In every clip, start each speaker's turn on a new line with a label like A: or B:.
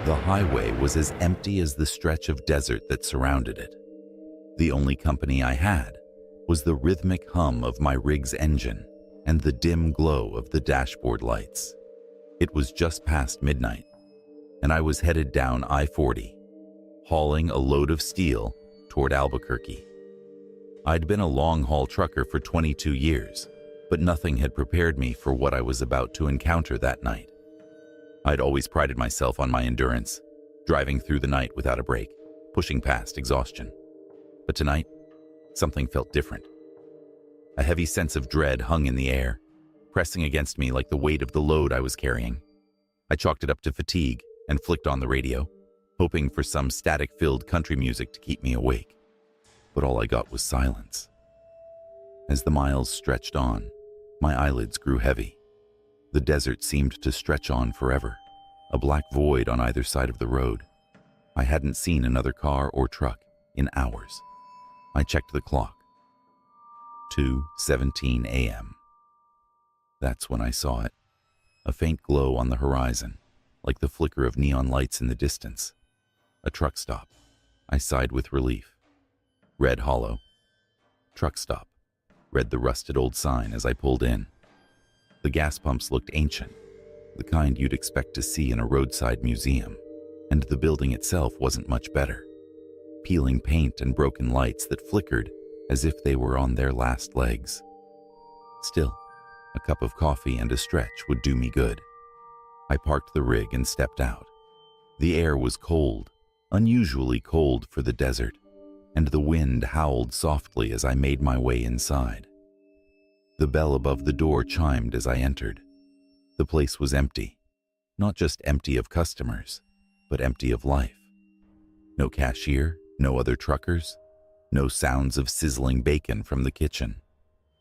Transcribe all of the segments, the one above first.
A: The highway was as empty as the stretch of desert that surrounded it. The only company I had was the rhythmic hum of my rig's engine and the dim glow of the dashboard lights. It was just past midnight, and I was headed down I-40, hauling a load of steel toward Albuquerque. I'd been a long-haul trucker for 22 years, but nothing had prepared me for what I was about to encounter that night. I'd always prided myself on my endurance, driving through the night without a break, pushing past exhaustion. But tonight, something felt different. A heavy sense of dread hung in the air, pressing against me like the weight of the load I was carrying. I chalked it up to fatigue and flicked on the radio, hoping for some static-filled country music to keep me awake. But all I got was silence. As the miles stretched on, my eyelids grew heavy. The desert seemed to stretch on forever, a black void on either side of the road. I hadn't seen another car or truck in hours. I checked the clock. 2:17 a.m. That's when I saw it, a faint glow on the horizon, like the flicker of neon lights in the distance. A truck stop. I sighed with relief. Red Hollow. Truck stop, read the rusted old sign as I pulled in. The gas pumps looked ancient, the kind you'd expect to see in a roadside museum, and the building itself wasn't much better. Peeling paint and broken lights that flickered as if they were on their last legs. Still, a cup of coffee and a stretch would do me good. I parked the rig and stepped out. The air was cold, unusually cold for the desert, and the wind howled softly as I made my way inside. The bell above the door chimed as I entered. The place was empty, not just empty of customers, but empty of life. No cashier, no other truckers, no sounds of sizzling bacon from the kitchen,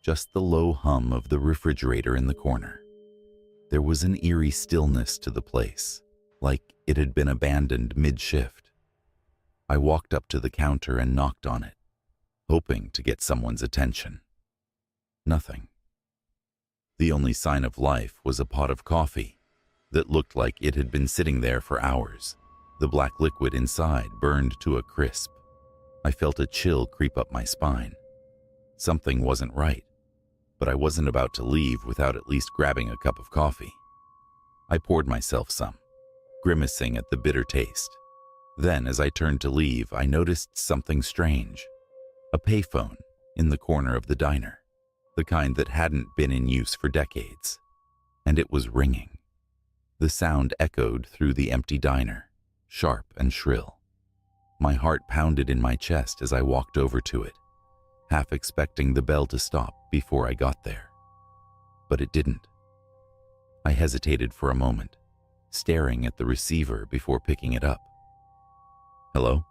A: just the low hum of the refrigerator in the corner. There was an eerie stillness to the place, like it had been abandoned mid-shift. I walked up to the counter and knocked on it, hoping to get someone's attention. Nothing. The only sign of life was a pot of coffee that looked like it had been sitting there for hours. The black liquid inside burned to a crisp. I felt a chill creep up my spine. Something wasn't right, but I wasn't about to leave without at least grabbing a cup of coffee. I poured myself some, grimacing at the bitter taste. Then, as I turned to leave, I noticed something strange. A payphone in the corner of the diner, the kind that hadn't been in use for decades. And it was ringing. The sound echoed through the empty diner, sharp and shrill. My heart pounded in my chest as I walked over to it, half expecting the bell to stop before I got there. But it didn't. I hesitated for a moment, staring at the receiver before picking it up. Hello?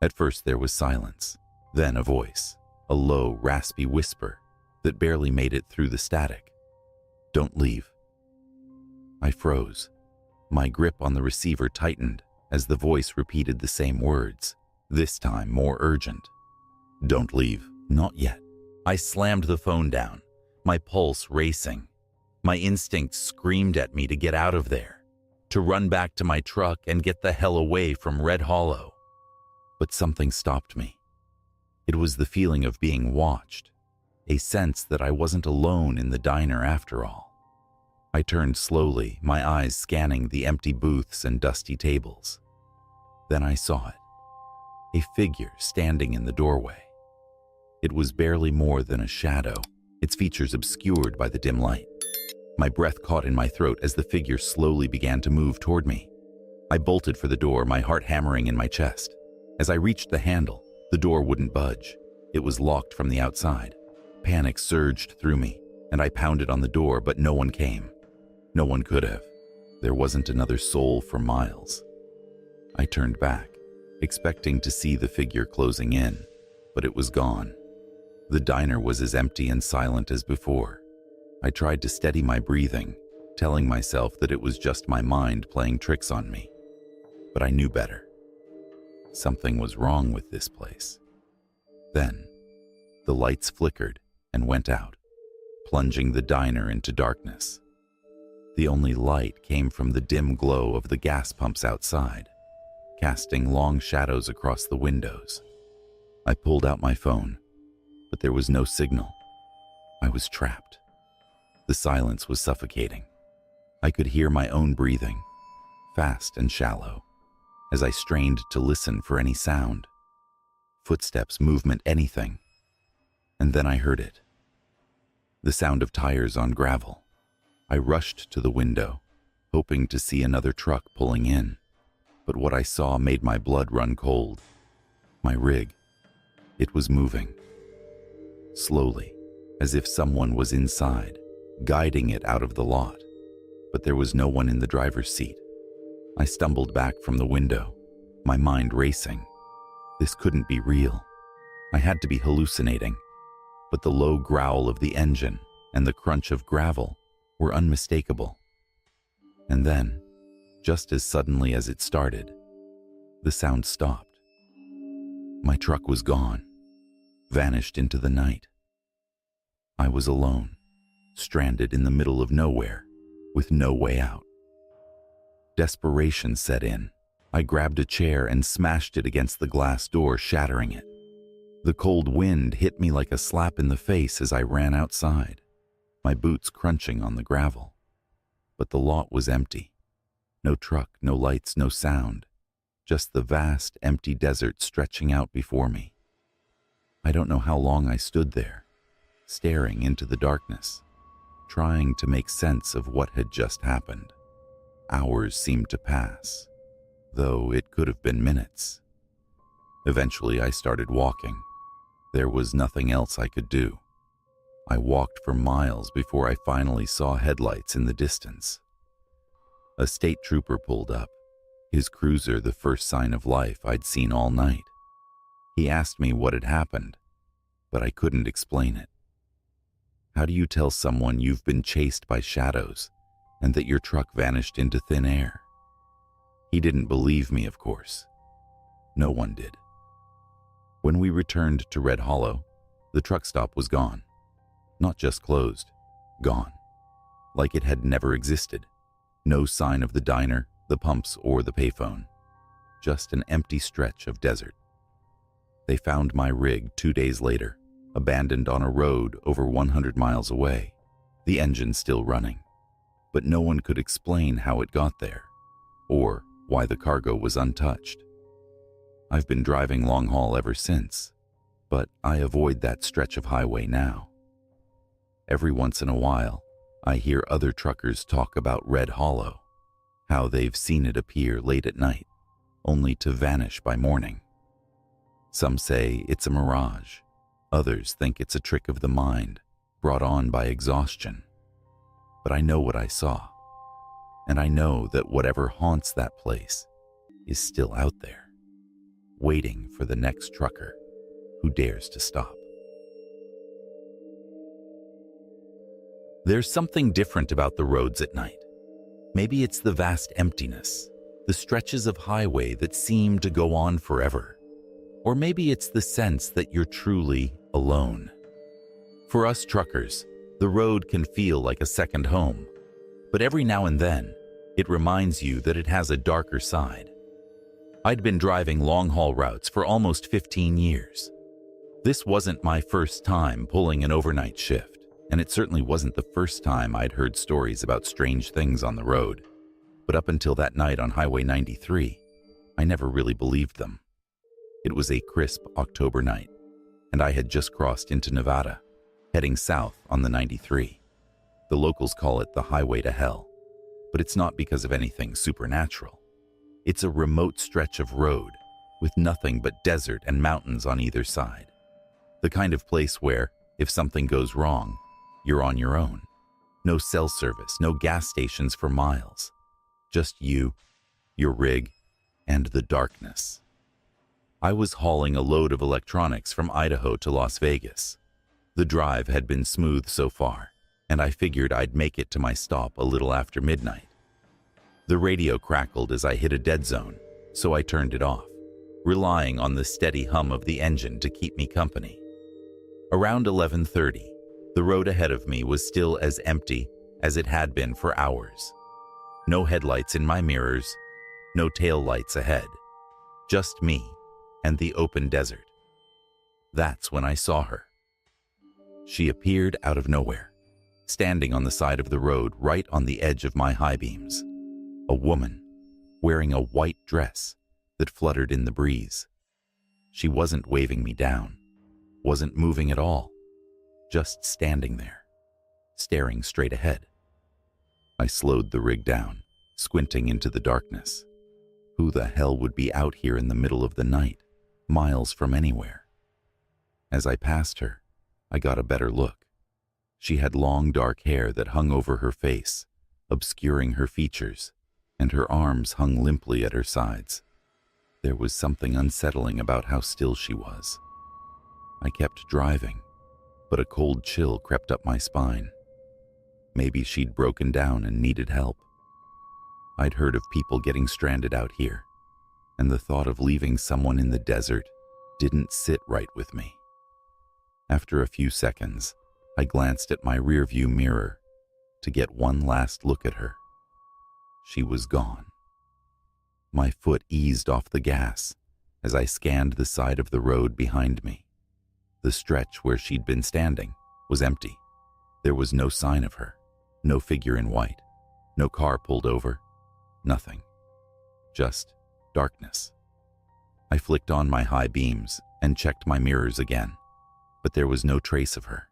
A: At first there was silence, then a voice, a low, raspy whisper that barely made it through the static. Don't leave. I froze. My grip on the receiver tightened as the voice repeated the same words, this time more urgent. Don't leave. Not yet. I slammed the phone down, my pulse racing. My instincts screamed at me to get out of there, to run back to my truck and get the hell away from Red Hollow. But something stopped me. It was the feeling of being watched, a sense that I wasn't alone in the diner after all. I turned slowly, my eyes scanning the empty booths and dusty tables. Then I saw it, a figure standing in the doorway. It was barely more than a shadow, its features obscured by the dim light. My breath caught in my throat as the figure slowly began to move toward me. I bolted for the door, my heart hammering in my chest. As I reached the handle, the door wouldn't budge. It was locked from the outside. Panic surged through me, and I pounded on the door, but no one came. No one could have. There wasn't another soul for miles. I turned back, expecting to see the figure closing in, but it was gone. The diner was as empty and silent as before. I tried to steady my breathing, telling myself that it was just my mind playing tricks on me. But I knew better. Something was wrong with this place. Then, the lights flickered and went out, plunging the diner into darkness. The only light came from the dim glow of the gas pumps outside, casting long shadows across the windows. I pulled out my phone, but there was no signal. I was trapped. The silence was suffocating. I could hear my own breathing, fast and shallow, as I strained to listen for any sound. Footsteps, movement, anything. And then I heard it. The sound of tires on gravel. I rushed to the window, hoping to see another truck pulling in. But what I saw made my blood run cold. My rig. It was moving. Slowly, as if someone was inside, guiding it out of the lot. But there was no one in the driver's seat. I stumbled back from the window, my mind racing. This couldn't be real. I had to be hallucinating. But the low growl of the engine and the crunch of gravel were unmistakable. And then, just as suddenly as it started, the sound stopped. My truck was gone, vanished into the night. I was alone, stranded in the middle of nowhere, with no way out. Desperation set in. I grabbed a chair and smashed it against the glass door, shattering it. The cold wind hit me like a slap in the face as I ran outside, my boots crunching on the gravel. But the lot was empty. No truck, no lights, no sound. Just the vast, empty desert stretching out before me. I don't know how long I stood there, staring into the darkness, trying to make sense of what had just happened. Hours seemed to pass, though it could have been minutes. Eventually, I started walking. There was nothing else I could do. I walked for miles before I finally saw headlights in the distance. A state trooper pulled up, his cruiser the first sign of life I'd seen all night. He asked me what had happened, but I couldn't explain it. How do you tell someone you've been chased by shadows and that your truck vanished into thin air? He didn't believe me, of course. No one did. When we returned to Red Hollow, the truck stop was gone. Not just closed, gone. Like it had never existed. No sign of the diner, the pumps, or the payphone. Just an empty stretch of desert. They found my rig 2 days later, abandoned on a road over 100 miles away, the engine still running. But no one could explain how it got there, or why the cargo was untouched. I've been driving long haul ever since, but I avoid that stretch of highway now. Every once in a while, I hear other truckers talk about Red Hollow, how they've seen it appear late at night, only to vanish by morning. Some say it's a mirage. Others think it's a trick of the mind, brought on by exhaustion. But I know what I saw, and I know that whatever haunts that place is still out there, waiting for the next trucker who dares to stop. There's something different about the roads at night. Maybe it's the vast emptiness, the stretches of highway that seem to go on forever. Or maybe it's the sense that you're truly alone. For us truckers, the road can feel like a second home, but every now and then, it reminds you that it has a darker side. I'd been driving long-haul routes for almost 15 years. This wasn't my first time pulling an overnight shift, and it certainly wasn't the first time I'd heard stories about strange things on the road. But up until that night on Highway 93, I never really believed them. It was a crisp October night, and I had just crossed into Nevada, heading south on the 93. The locals call it the Highway to Hell, but it's not because of anything supernatural. It's a remote stretch of road with nothing but desert and mountains on either side. The kind of place where, if something goes wrong, you're on your own. No cell service, no gas stations for miles. Just you, your rig, and the darkness. I was hauling a load of electronics from Idaho to Las Vegas. The drive had been smooth so far, and I figured I'd make it to my stop a little after midnight. The radio crackled as I hit a dead zone, so I turned it off, relying on the steady hum of the engine to keep me company. Around 11:30, the road ahead of me was still as empty as it had been for hours. No headlights in my mirrors, no tail lights ahead. Just me and the open desert. That's when I saw her. She appeared out of nowhere, standing on the side of the road right on the edge of my high beams. A woman, wearing a white dress that fluttered in the breeze. She wasn't waving me down, wasn't moving at all, just standing there, staring straight ahead. I slowed the rig down, squinting into the darkness. Who the hell would be out here in the middle of the night, miles from anywhere? As I passed her, I got a better look. She had long dark hair that hung over her face, obscuring her features, and her arms hung limply at her sides. There was something unsettling about how still she was. I kept driving, but a cold chill crept up my spine. Maybe she'd broken down and needed help. I'd heard of people getting stranded out here, and the thought of leaving someone in the desert didn't sit right with me. After a few seconds, I glanced at my rearview mirror to get one last look at her. She was gone. My foot eased off the gas as I scanned the side of the road behind me. The stretch where she'd been standing was empty. There was no sign of her, no figure in white, no car pulled over, nothing. Just darkness. I flicked on my high beams and checked my mirrors again, but there was no trace of her.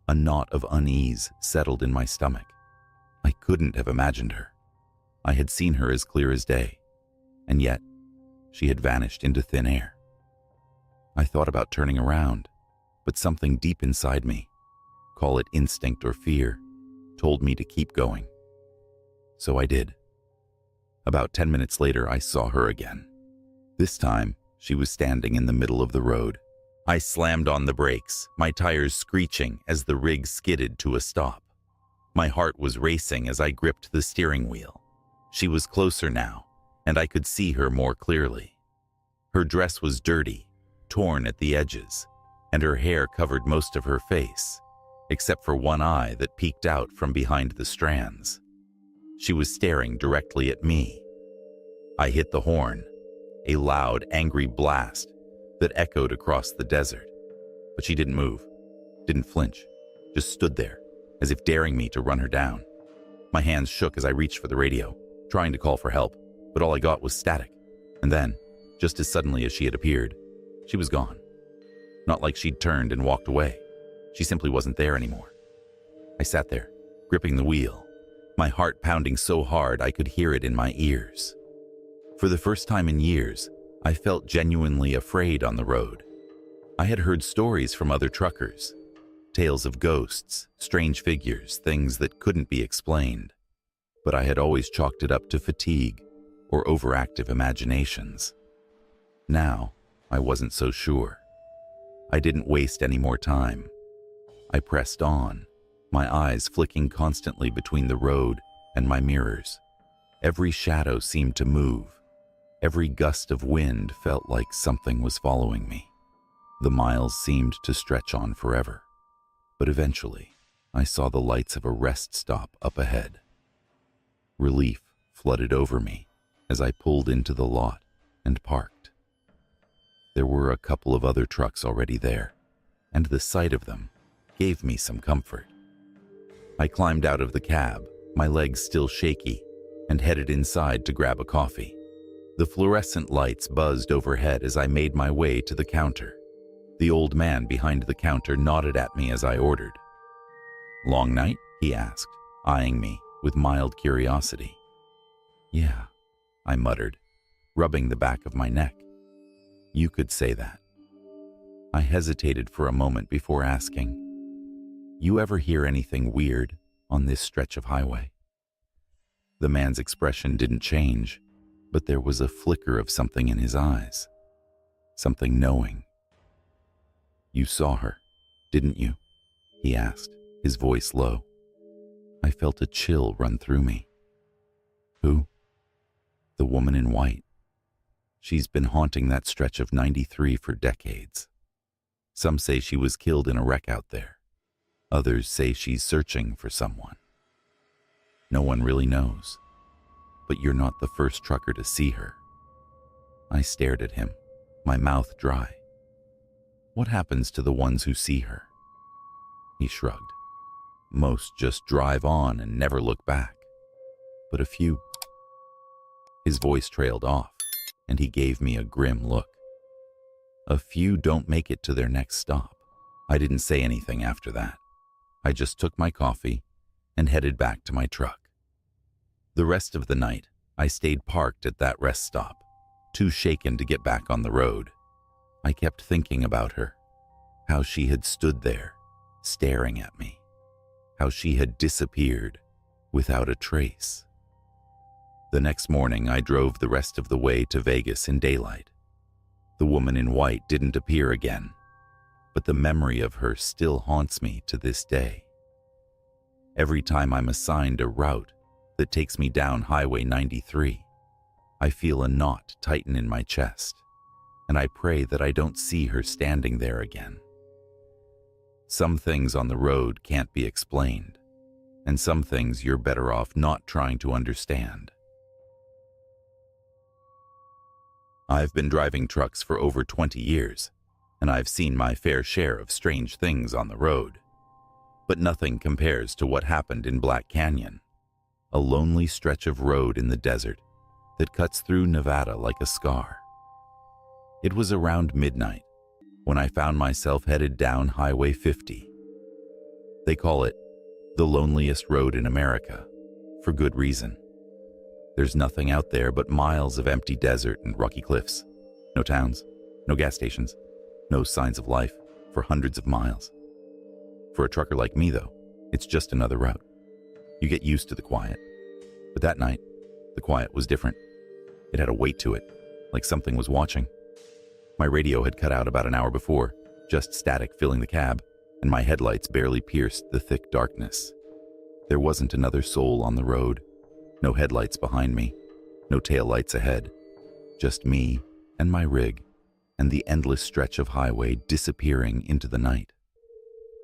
A: A knot of unease settled in my stomach. I couldn't have imagined her. I had seen her as clear as day, and yet she had vanished into thin air. I thought about turning around, but something deep inside me, call it instinct or fear, told me to keep going. So I did. About 10 minutes later, I saw her again. This time, she was standing in the middle of the road. I slammed on the brakes, my tires screeching as the rig skidded to a stop. My heart was racing as I gripped the steering wheel. She was closer now, and I could see her more clearly. Her dress was dirty, torn at the edges, and her hair covered most of her face, except for one eye that peeked out from behind the strands. She was staring directly at me. I hit the horn, a loud, angry blast that echoed across the desert. But she didn't move, didn't flinch, just stood there, as if daring me to run her down. My hands shook as I reached for the radio, trying to call for help, but all I got was static. And then, just as suddenly as she had appeared, she was gone. Not like she'd turned and walked away. She simply wasn't there anymore. I sat there, gripping the wheel, my heart pounding so hard I could hear it in my ears. For the first time in years, I felt genuinely afraid on the road. I had heard stories from other truckers, tales of ghosts, strange figures, things that couldn't be explained. But I had always chalked it up to fatigue or overactive imaginations. Now, I wasn't so sure. I didn't waste any more time. I pressed on, my eyes flicking constantly between the road and my mirrors. Every shadow seemed to move. Every gust of wind felt like something was following me. The miles seemed to stretch on forever. But eventually, I saw the lights of a rest stop up ahead. Relief flooded over me as I pulled into the lot and parked. There were a couple of other trucks already there, and the sight of them gave me some comfort. I climbed out of the cab, my legs still shaky, and headed inside to grab a coffee. The fluorescent lights buzzed overhead as I made my way to the counter. The old man behind the counter nodded at me as I ordered. "Long night?" he asked, eyeing me with mild curiosity. "Yeah," I muttered, rubbing the back of my neck. "You could say that." I hesitated for a moment before asking, "You ever hear anything weird on this stretch of highway?" The man's expression didn't change, but there was a flicker of something in his eyes, something knowing. "You saw her, didn't you?" he asked, his voice low. I felt a chill run through me. "Who?" "The woman in white. She's been haunting that stretch of 93 for decades. Some say she was killed in a wreck out there. Others say she's searching for someone. No one really knows. But you're not the first trucker to see her. I stared at him, my mouth dry. What happens to the ones who see her? He shrugged. Most just drive on and never look back. But a few. His voice trailed off, and he gave me a grim look. A few don't make it to their next stop. I didn't say anything after that. I just took my coffee and headed back to my truck. The rest of the night, I stayed parked at that rest stop, too shaken to get back on the road. I kept thinking about her, how she had stood there, staring at me, how she had disappeared without a trace. The next morning, I drove the rest of the way to Vegas in daylight. The woman in white didn't appear again, but the memory of her still haunts me to this day. Every time I'm assigned a route that takes me down Highway 93, I feel a knot tighten in my chest, and I pray that I don't see her standing there again. Some things on the road can't be explained, and some things you're better off not trying to understand. I've been driving trucks for over 20 years, and I've seen my fair share of strange things on the road. But nothing compares to what happened in Black Canyon, a lonely stretch of road in the desert that cuts through Nevada like a scar. It was around midnight when I found myself headed down Highway 50. They call it the loneliest road in America, for good reason. There's nothing out there but miles of empty desert and rocky cliffs. No towns, no gas stations, no signs of life for hundreds of miles. For a trucker like me, though, it's just another route. You get used to the quiet. But that night, the quiet was different. It had a weight to it, like something was watching. My radio had cut out about an hour before, just static filling the cab, and my headlights barely pierced the thick darkness. There wasn't another soul on the road. No headlights behind me, no taillights ahead. Just me and my rig, and the endless stretch of highway disappearing into the night.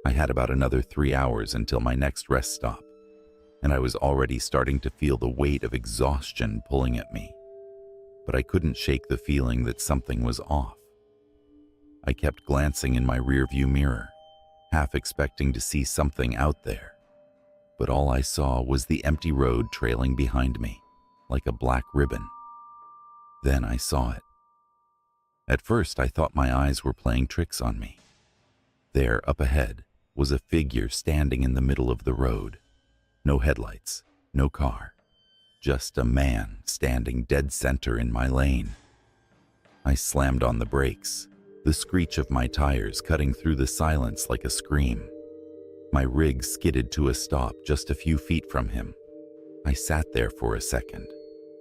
A: I had about another 3 hours until my next rest stop, and I was already starting to feel the weight of exhaustion pulling at me. But I couldn't shake the feeling that something was off. I kept glancing in my rearview mirror, half expecting to see something out there. But all I saw was the empty road trailing behind me, like a black ribbon. Then I saw it. At first, I thought my eyes were playing tricks on me. There, up ahead, was a figure standing in the middle of the road. No headlights, no car, just a man standing dead center in my lane. I slammed on the brakes, the screech of my tires cutting through the silence like a scream. My rig skidded to a stop just a few feet from him. I sat there for a second,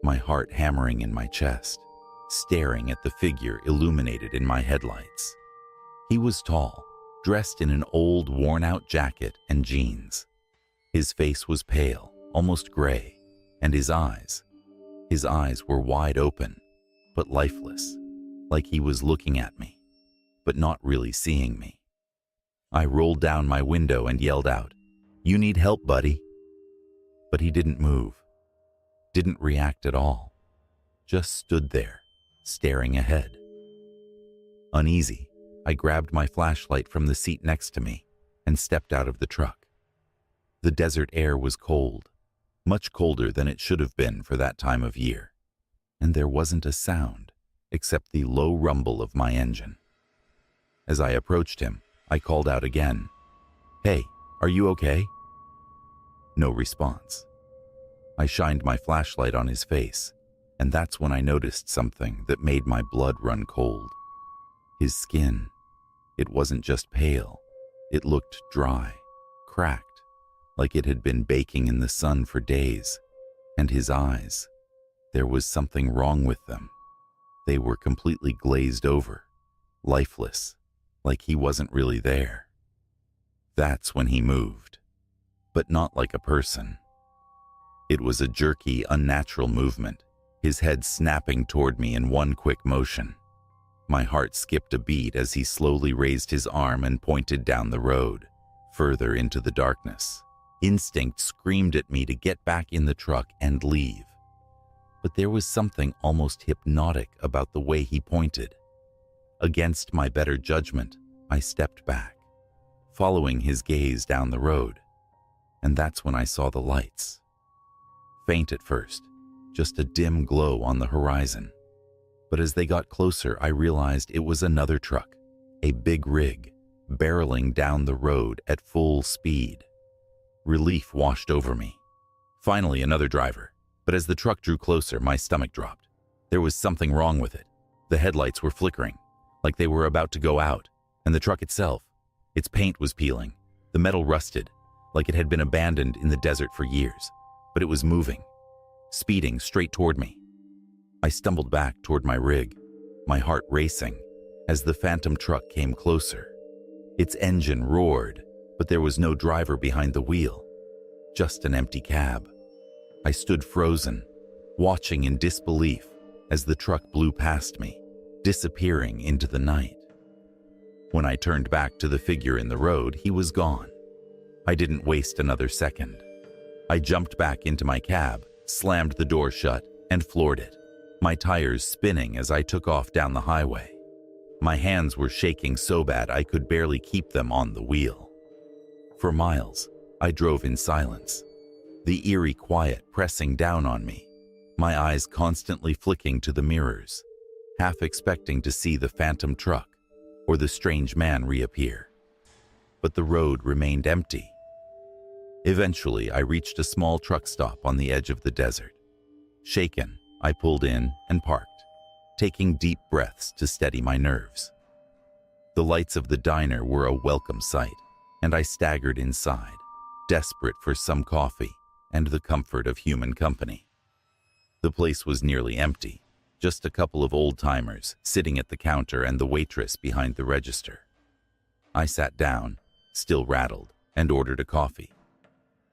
A: my heart hammering in my chest, staring at the figure illuminated in my headlights. He was tall, dressed in an old, worn-out jacket and jeans. His face was pale, almost gray, and his eyes were wide open, but lifeless, like he was looking at me, but not really seeing me. I rolled down my window and yelled out, "You need help, buddy." But he didn't move, didn't react at all, just stood there, staring ahead. Uneasy, I grabbed my flashlight from the seat next to me and stepped out of the truck. The desert air was cold, much colder than it should have been for that time of year, and there wasn't a sound except the low rumble of my engine. As I approached him, I called out again, "Hey, are you okay?" No response. I shined my flashlight on his face, and that's when I noticed something that made my blood run cold. His skin. It wasn't just pale. It looked dry, cracked, like it had been baking in the sun for days. And his eyes. There was something wrong with them. They were completely glazed over, lifeless, like he wasn't really there. That's when he moved, but not like a person. It was a jerky, unnatural movement, his head snapping toward me in one quick motion. My heart skipped a beat as he slowly raised his arm and pointed down the road, further into the darkness. Instinct screamed at me to get back in the truck and leave. But there was something almost hypnotic about the way he pointed. Against my better judgment, I stepped back, following his gaze down the road. And that's when I saw the lights. Faint at first, just a dim glow on the horizon. But as they got closer, I realized it was another truck, a big rig, barreling down the road at full speed. Relief washed over me. Finally, another driver. But as the truck drew closer, my stomach dropped. There was something wrong with it. The headlights were flickering, like they were about to go out, and the truck itself, its paint was peeling, the metal rusted, like it had been abandoned in the desert for years. But it was moving, speeding straight toward me. I stumbled back toward my rig, my heart racing, as the phantom truck came closer. Its engine roared, but there was no driver behind the wheel, just an empty cab. I stood frozen, watching in disbelief as the truck blew past me, disappearing into the night. When I turned back to the figure in the road, he was gone. I didn't waste another second. I jumped back into my cab, slammed the door shut, and floored it, my tires spinning as I took off down the highway. My hands were shaking so bad I could barely keep them on the wheel. For miles, I drove in silence, the eerie quiet pressing down on me, my eyes constantly flicking to the mirrors, half expecting to see the phantom truck or the strange man reappear. But the road remained empty. Eventually, I reached a small truck stop on the edge of the desert. Shaken, I pulled in and parked, taking deep breaths to steady my nerves. The lights of the diner were a welcome sight, and I staggered inside, desperate for some coffee and the comfort of human company. The place was nearly empty, just a couple of old-timers sitting at the counter and the waitress behind the register. I sat down, still rattled, and ordered a coffee.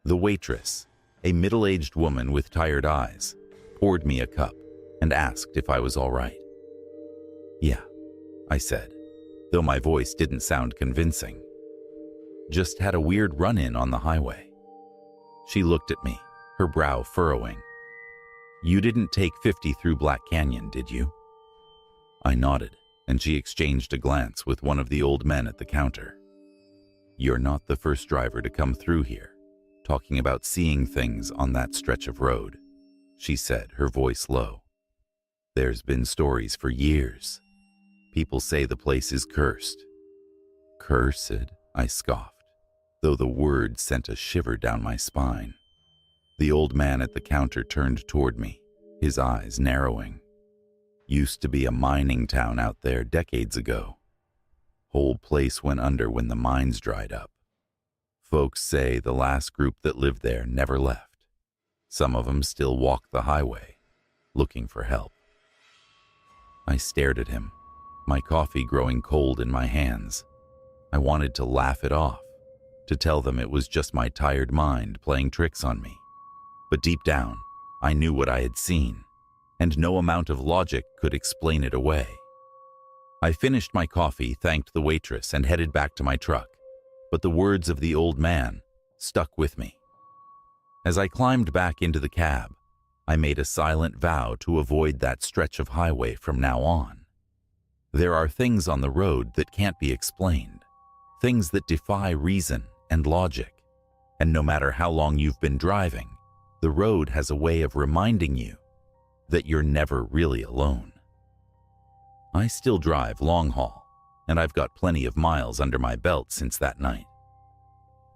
A: The waitress, a middle-aged woman with tired eyes, poured me a cup and asked if I was all right. "Yeah," I said, though my voice didn't sound convincing. "Just had a weird run-in on the highway." She looked at me, her brow furrowing. "You didn't take 50 through Black Canyon, did you?" I nodded, and she exchanged a glance with one of the old men at the counter. "You're not the first driver to come through here, talking about seeing things on that stretch of road," she said, her voice low. "There's been stories for years. People say the place is cursed." "Cursed?" I scoffed, though the word sent a shiver down my spine. The old man at the counter turned toward me, his eyes narrowing. "Used to be a mining town out there decades ago. Whole place went under when the mines dried up. Folks say the last group that lived there never left. Some of them still walk the highway, looking for help." I stared at him, my coffee growing cold in my hands. I wanted to laugh it off, to tell them it was just my tired mind playing tricks on me. But deep down, I knew what I had seen, and no amount of logic could explain it away. I finished my coffee, thanked the waitress, and headed back to my truck. But the words of the old man stuck with me. As I climbed back into the cab, I made a silent vow to avoid that stretch of highway from now on. There are things on the road that can't be explained, things that defy reason and logic. And no matter how long you've been driving, the road has a way of reminding you that you're never really alone. I still drive long haul, and I've got plenty of miles under my belt since that night.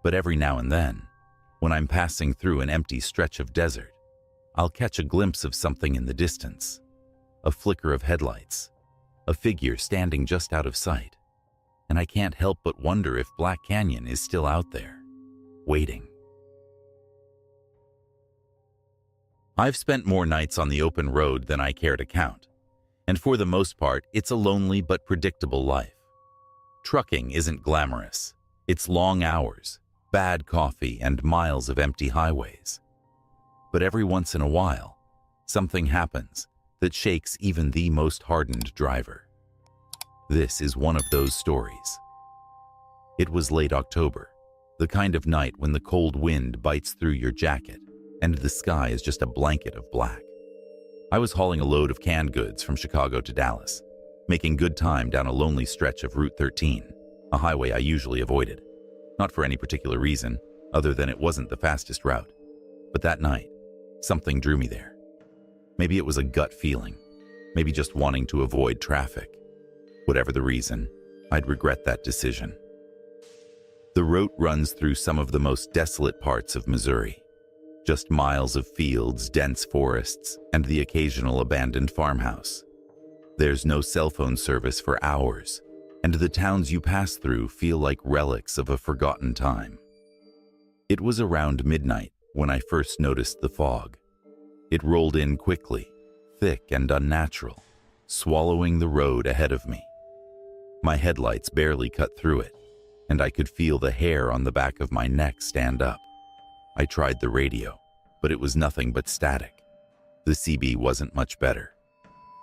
A: But every now and then, when I'm passing through an empty stretch of desert, I'll catch a glimpse of something in the distance, a flicker of headlights, a figure standing just out of sight, and I can't help but wonder if Black Canyon is still out there, waiting. I've spent more nights on the open road than I care to count, and for the most part, it's a lonely but predictable life. Trucking isn't glamorous. It's long hours, bad coffee, and miles of empty highways. But every once in a while, something happens that shakes even the most hardened driver. This is one of those stories. It was late October, The kind of night when the cold wind bites through your jacket and the sky is just a blanket of black. I was hauling a load of canned goods from Chicago to Dallas, making good time down a lonely stretch of Route 13, a highway I usually avoided. Not for any particular reason, other than it wasn't the fastest route. But that night, something drew me there. Maybe it was a gut feeling, maybe just wanting to avoid traffic. Whatever the reason, I'd regret that decision. The route runs through some of the most desolate parts of Missouri. Just miles of fields, dense forests, and the occasional abandoned farmhouse. There's no cell phone service for hours, and the towns you pass through feel like relics of a forgotten time. It was around midnight when I first noticed the fog. It rolled in quickly, thick and unnatural, swallowing the road ahead of me. My headlights barely cut through it, and I could feel the hair on the back of my neck stand up. I tried the radio, but it was nothing but static. The CB wasn't much better.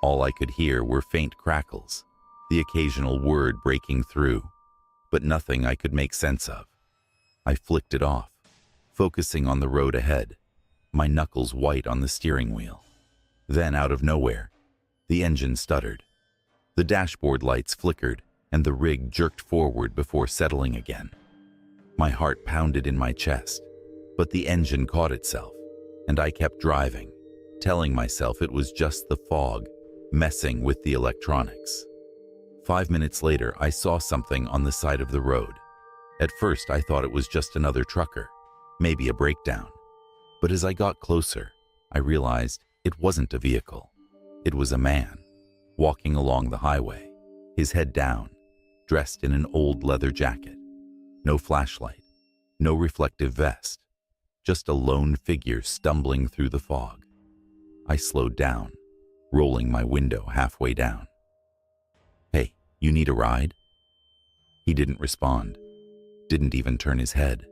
A: All I could hear were faint crackles, the occasional word breaking through, but nothing I could make sense of. I flicked it off, focusing on the road ahead, my knuckles white on the steering wheel. Then, out of nowhere, the engine stuttered. The dashboard lights flickered, and the rig jerked forward before settling again. My heart pounded in my chest, but the engine caught itself, and I kept driving, telling myself it was just the fog, messing with the electronics. 5 minutes later, I saw something on the side of the road. At first, I thought it was just another trucker, maybe a breakdown. But as I got closer, I realized it wasn't a vehicle. It was a man, walking along the highway, his head down, dressed in an old leather jacket. No flashlight, no reflective vest, just a lone figure stumbling through the fog. I slowed down, rolling my window halfway down. "Hey, you need a ride?" He didn't respond, didn't even turn his head,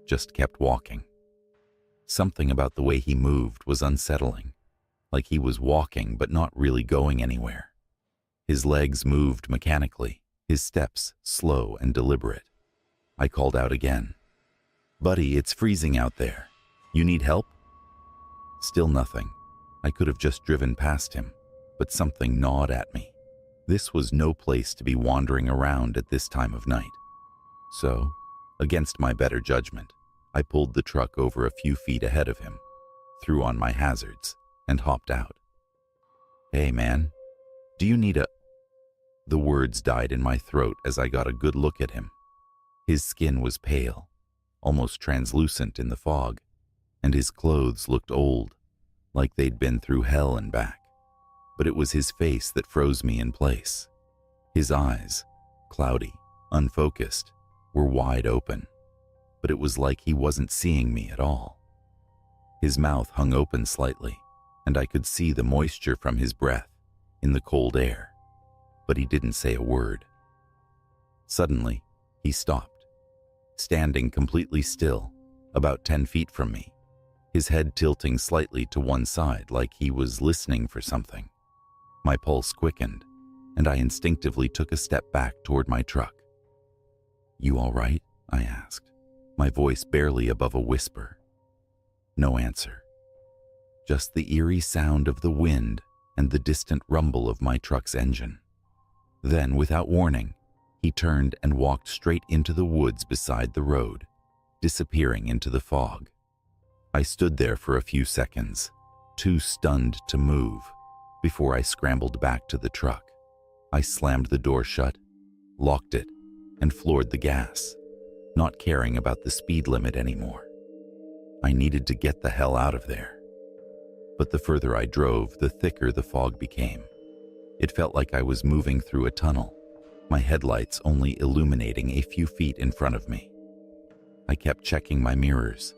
A: just kept walking. Something about the way he moved was unsettling, like he was walking but not really going anywhere. His legs moved mechanically, his steps slow and deliberate. I called out again. "Buddy, it's freezing out there. You need help?" Still nothing. I could have just driven past him, but something gnawed at me. This was no place to be wandering around at this time of night. So, against my better judgment, I pulled the truck over a few feet ahead of him, threw on my hazards, and hopped out. "Hey man, do you need a..." The words died in my throat as I got a good look at him. His skin was pale, almost translucent in the fog, and his clothes looked old, like they'd been through hell and back. But it was his face that froze me in place. His eyes, cloudy, unfocused, were wide open, but it was like he wasn't seeing me at all. His mouth hung open slightly, and I could see the moisture from his breath in the cold air, but he didn't say a word. Suddenly, he stopped, standing completely still, about 10 feet from me, his head tilting slightly to one side like he was listening for something. My pulse quickened, and I instinctively took a step back toward my truck. "You all right?" I asked, my voice barely above a whisper. No answer. Just the eerie sound of the wind and the distant rumble of my truck's engine. Then, without warning, he turned and walked straight into the woods beside the road, disappearing into the fog. I stood there for a few seconds, too stunned to move, before I scrambled back to the truck. I slammed the door shut, locked it, and floored the gas, not caring about the speed limit anymore. I needed to get the hell out of there. But the further I drove, the thicker the fog became. It felt like I was moving through a tunnel, my headlights only illuminating a few feet in front of me. I kept checking my mirrors,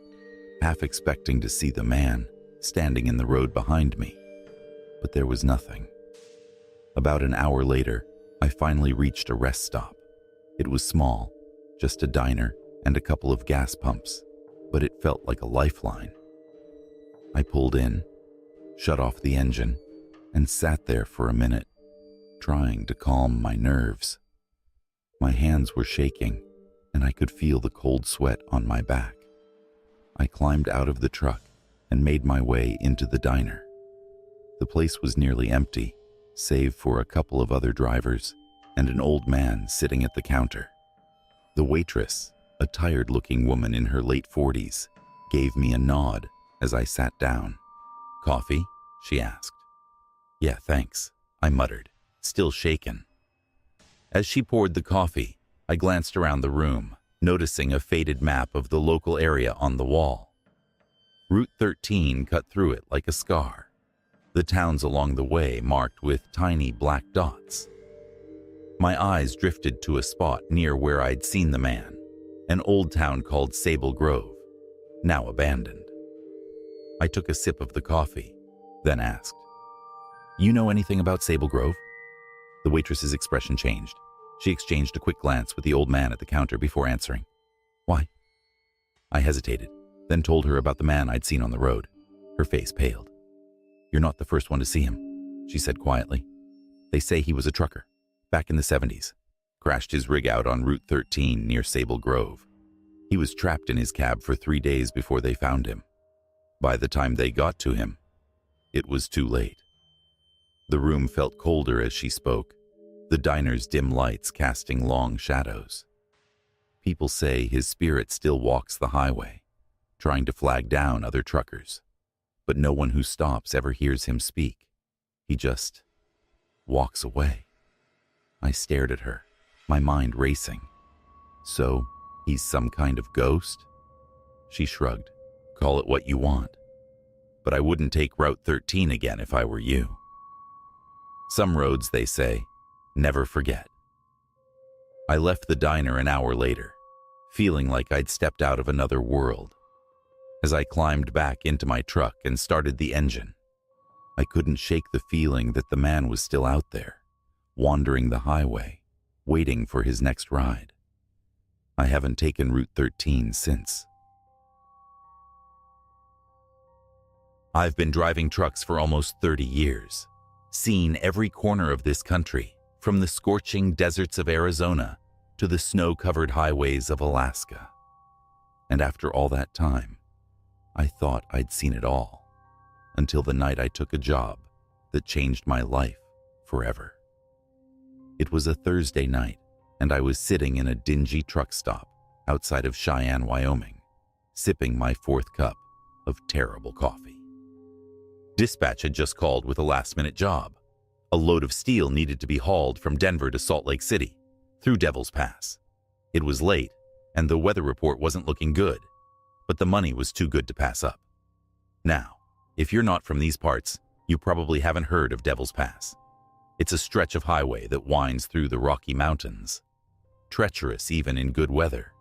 A: half expecting to see the man standing in the road behind me, but there was nothing. About an hour later, I finally reached a rest stop. It was small, just a diner and a couple of gas pumps, but it felt like a lifeline. I pulled in, shut off the engine, and sat there for a minute, trying to calm my nerves. My hands were shaking, and I could feel the cold sweat on my back. I climbed out of the truck and made my way into the diner. The place was nearly empty, save for a couple of other drivers and an old man sitting at the counter. The waitress, a tired-looking woman in her late 40s, gave me a nod as I sat down. "Coffee?" she asked. "Yeah, thanks," I muttered, still shaken. As she poured the coffee, I glanced around the room, noticing a faded map of the local area on the wall. Route 13 cut through it like a scar, the towns along the way marked with tiny black dots. My eyes drifted to a spot near where I'd seen the man, an old town called Sable Grove, now abandoned. I took a sip of the coffee, then asked, "You know anything about Sable Grove?" The waitress's expression changed. She exchanged a quick glance with the old man at the counter before answering. "Why?" I hesitated, then told her about the man I'd seen on the road. Her face paled. "You're not the first one to see him," she said quietly. "They say he was a trucker, back in the 70s. Crashed his rig out on Route 13 near Sable Grove. He was trapped in his cab for 3 days before they found him. By the time they got to him, it was too late." The room felt colder as she spoke, the diner's dim lights casting long shadows. People say his spirit still walks the highway, trying to flag down other truckers, but no one who stops ever hears him speak. He just walks away. I stared at her, my mind racing. "So, he's some kind of ghost?" She shrugged. "Call it what you want. But I wouldn't take Route 13 again if I were you. Some roads, they say, never forget." I left the diner an hour later, feeling like I'd stepped out of another world. As I climbed back into my truck and started the engine, I couldn't shake the feeling that the man was still out there, wandering the highway, waiting for his next ride. I haven't taken Route 13 since. I've been driving trucks for almost 30 years, seen every corner of this country, from the scorching deserts of Arizona to the snow-covered highways of Alaska. And after all that time, I thought I'd seen it all, until the night I took a job that changed my life forever. It was a Thursday night, and I was sitting in a dingy truck stop outside of Cheyenne, Wyoming, sipping my 4th cup of terrible coffee. Dispatch had just called with a last-minute job. A load of steel needed to be hauled from Denver to Salt Lake City, through Devil's Pass. It was late, and the weather report wasn't looking good, but the money was too good to pass up. Now, if you're not from these parts, you probably haven't heard of Devil's Pass. It's a stretch of highway that winds through the Rocky Mountains, treacherous even in good weather.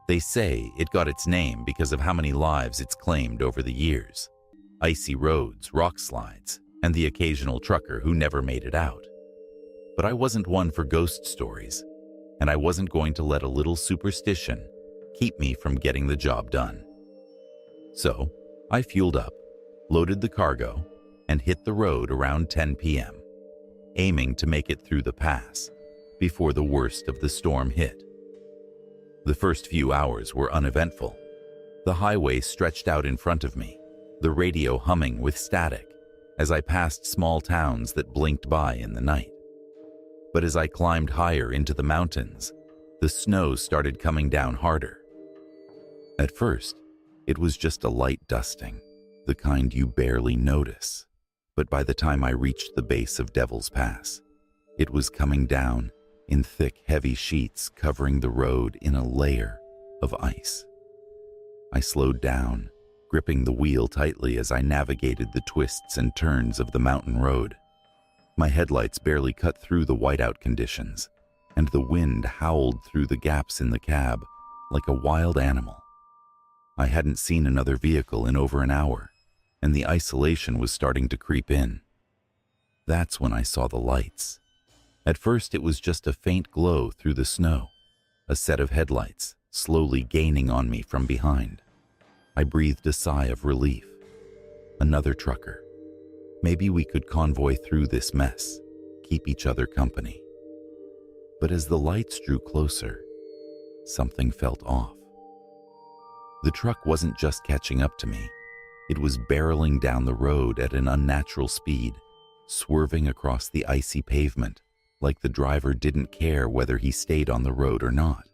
A: They say it got its name because of how many lives it's claimed over the years. Icy roads, rock slides, and the occasional trucker who never made it out. But I wasn't one for ghost stories, and I wasn't going to let a little superstition keep me from getting the job done. So, I fueled up, loaded the cargo, and hit the road around 10 p.m., aiming to make it through the pass before the worst of the storm hit. The first few hours were uneventful. The highway stretched out in front of me, the radio humming with static as I passed small towns that blinked by in the night. But as I climbed higher into the mountains, the snow started coming down harder. At first, it was just a light dusting, the kind you barely notice. But by the time I reached the base of Devil's Pass, it was coming down in thick, heavy sheets covering the road in a layer of ice. I slowed down, gripping the wheel tightly as I navigated the twists and turns of the mountain road. My headlights barely cut through the whiteout conditions, and the wind howled through the gaps in the cab like a wild animal. I hadn't seen another vehicle in over an hour, and the isolation was starting to creep in. That's when I saw the lights. At first, it was just a faint glow through the snow, a set of headlights slowly gaining on me from behind. I breathed a sigh of relief. Another trucker. Maybe we could convoy through this mess, keep each other company. But as the lights drew closer, Something felt off. The truck wasn't just catching up to me. It was barreling down the road at an unnatural speed, swerving across the icy pavement, like the driver didn't care whether he stayed on the road or not.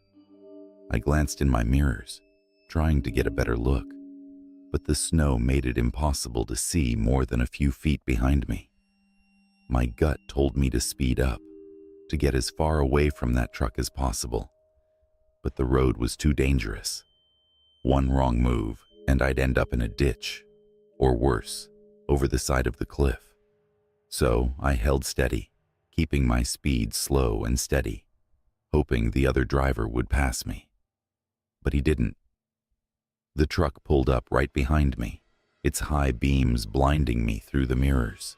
A: I glanced in my mirrors, trying to get a better look, but the snow made it impossible to see more than a few feet behind me. My gut told me to speed up, to get as far away from that truck as possible, but the road was too dangerous. One wrong move, and I'd end up in a ditch, or worse, over the side of the cliff. So I held steady, keeping my speed slow and steady, hoping the other driver would pass me. But he didn't. The truck pulled up right behind me, its high beams blinding me through the mirrors.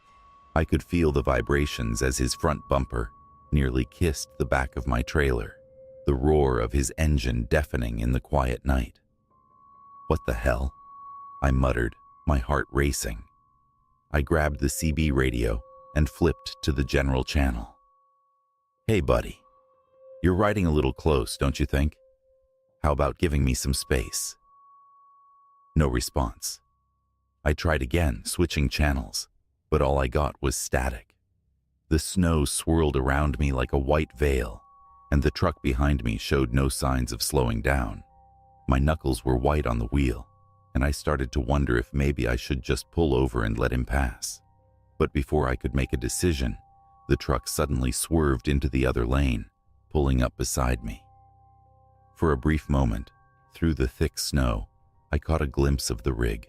A: I could feel the vibrations as his front bumper nearly kissed the back of my trailer, the roar of his engine deafening in the quiet night. "What the hell?" I muttered, my heart racing. I grabbed the CB radio and flipped to the general channel. "Hey, buddy. You're riding a little close, don't you think? How about giving me some space?" No response. I tried again, switching channels, but all I got was static. The snow swirled around me like a white veil, and the truck behind me showed no signs of slowing down. My knuckles were white on the wheel, and I started to wonder if maybe I should just pull over and let him pass. But before I could make a decision, the truck suddenly swerved into the other lane, pulling up beside me. For a brief moment, through the thick snow, I caught a glimpse of the rig.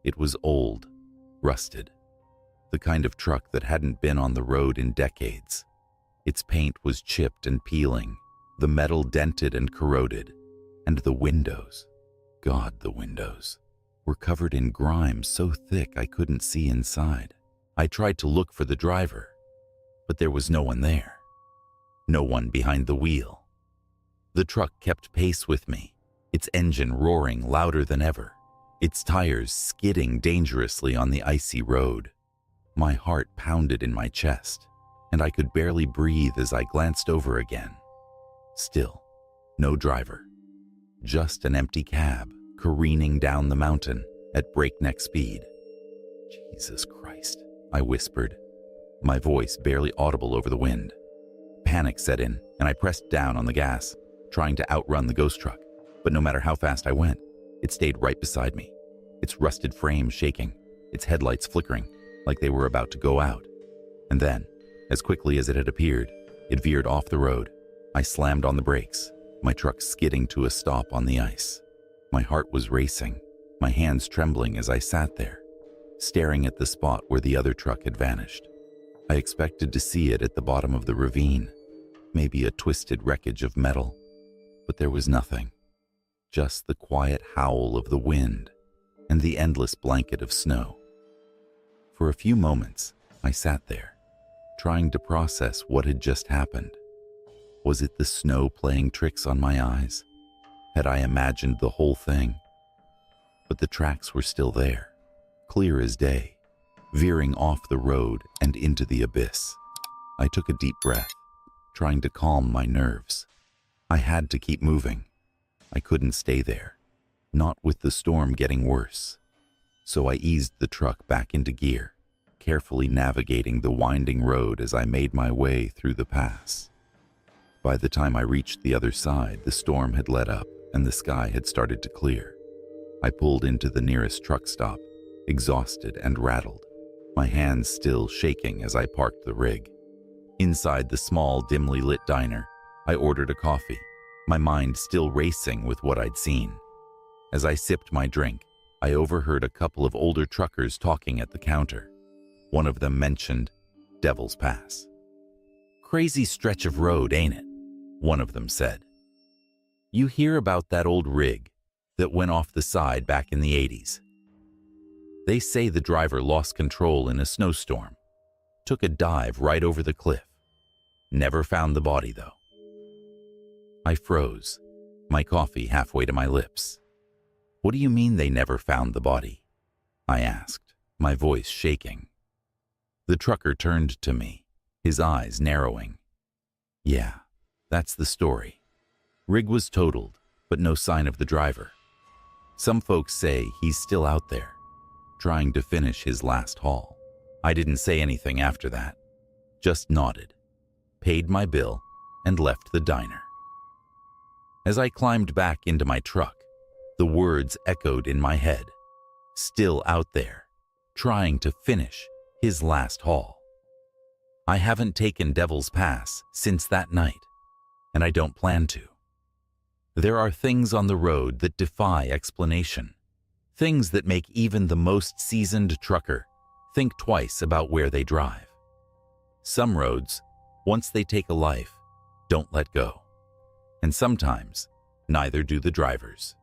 A: It was old, rusted, the kind of truck that hadn't been on the road in decades. Its paint was chipped and peeling, the metal dented and corroded, and the windows, God, the windows, were covered in grime so thick I couldn't see inside. I tried to look for the driver, but there was no one there. No one behind the wheel. The truck kept pace with me, its engine roaring louder than ever, its tires skidding dangerously on the icy road. My heart pounded in my chest, and I could barely breathe as I glanced over again. Still, no driver. Just an empty cab careening down the mountain at breakneck speed. "Jesus Christ," I whispered, my voice barely audible over the wind. Panic set in, and I pressed down on the gas, trying to outrun the ghost truck. But no matter how fast I went, it stayed right beside me, its rusted frame shaking, its headlights flickering like they were about to go out. And then, as quickly as it had appeared, it veered off the road. I slammed on the brakes, my truck skidding to a stop on the ice. My heart was racing, my hands trembling as I sat there, staring at the spot where the other truck had vanished. I expected to see it at the bottom of the ravine, maybe a twisted wreckage of metal, but there was nothing. Just the quiet howl of the wind and the endless blanket of snow. For a few moments, I sat there, trying to process what had just happened. Was it the snow playing tricks on my eyes? Had I imagined the whole thing? But the tracks were still there, clear as day, veering off the road and into the abyss. I took a deep breath, trying to calm my nerves. I had to keep moving. I couldn't stay there, not with the storm getting worse. So I eased the truck back into gear, carefully navigating the winding road as I made my way through the pass. By the time I reached the other side, the storm had let up and the sky had started to clear. I pulled into the nearest truck stop, exhausted and rattled, my hands still shaking as I parked the rig. Inside the small, dimly lit diner, I ordered a coffee, my mind still racing with what I'd seen. As I sipped my drink, I overheard a couple of older truckers talking at the counter. One of them mentioned Devil's Pass. "Crazy stretch of road, ain't it?" one of them said. "You hear about that old rig that went off the side back in the 80s? They say the driver lost control in a snowstorm, took a dive right over the cliff. Never found the body, though." I froze, my coffee halfway to my lips. "What do you mean they never found the body?" I asked, my voice shaking. The trucker turned to me, his eyes narrowing. "Yeah, that's the story. Rig was totaled, but no sign of the driver. Some folks say he's still out there, trying to finish his last haul. I didn't say anything after that, just nodded, paid my bill, and left the diner. As I climbed back into my truck, the words echoed in my head, still out there, trying to finish his last haul. I haven't taken Devil's Pass since that night, and I don't plan to. There are things on the road that defy explanation, things that make even the most seasoned trucker think twice about where they drive. Some roads, once they take a life, don't let go. And sometimes, neither do the drivers.